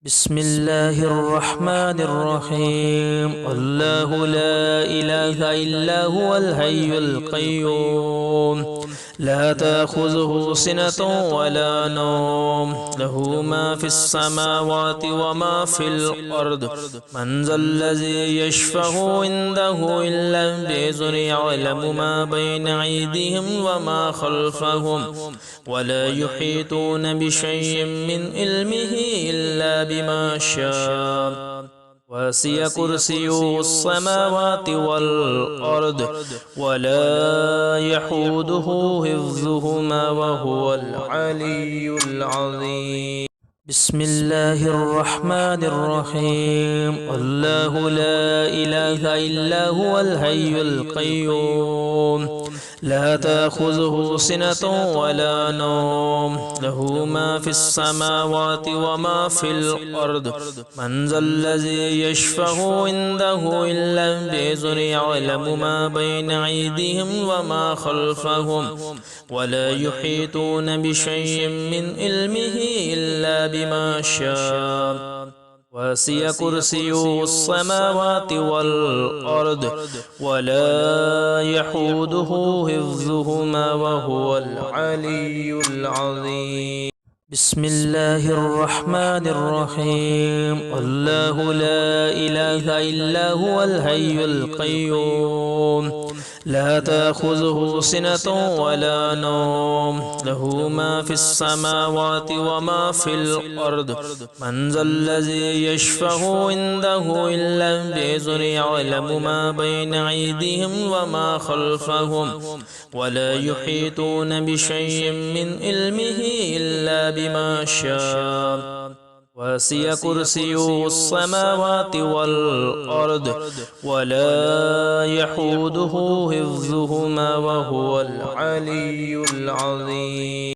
بسم الله الرحمن الرحيم. الله لا إله إلا هو الحي القيوم، لا تأخذه سنة ولا نوم، له ما في السماوات وما في الأرض. من ذا الذي يشفع عنده إلا بإذنه، يعلم ما بين أيديهم وما خلفهم، ولا يحيطون بشيء من علمه إلا بما شاء. وسع كرسيه السماوات والأرض، ولا يحوده حفظهما، وهو العلي العظيم. بسم الله الرحمن الرحيم. الله لا إله إلا هو الحي القيوم، لا تأخذه سنة ولا نوم، له ما في السماوات وما في الأرض. من ذا الذي يشفع عنده إلا بإذنه، يعلم ما بين أيديهم وما خلفهم، ولا يحيطون بشيء من علمه إلا بما شاء. وسع كرسيه السماوات والأرض، ولا يحوده حفظهما، وهو العلي العظيم. بسم الله الرحمن الرحيم. الله لا إله إلا هو الحي القيوم، لا تأخذه سنة ولا نوم، له ما في السماوات وما في الأرض. من ذا الذي يشفع عنده إلا بإذنه، يعلم ما بين أيديهم وما خلفهم، ولا يحيطون بشيء من علمه إلا بما شاء. وسع كرسيه السماوات والأرض، ولا يحوده حفظهما، وهو العلي العظيم.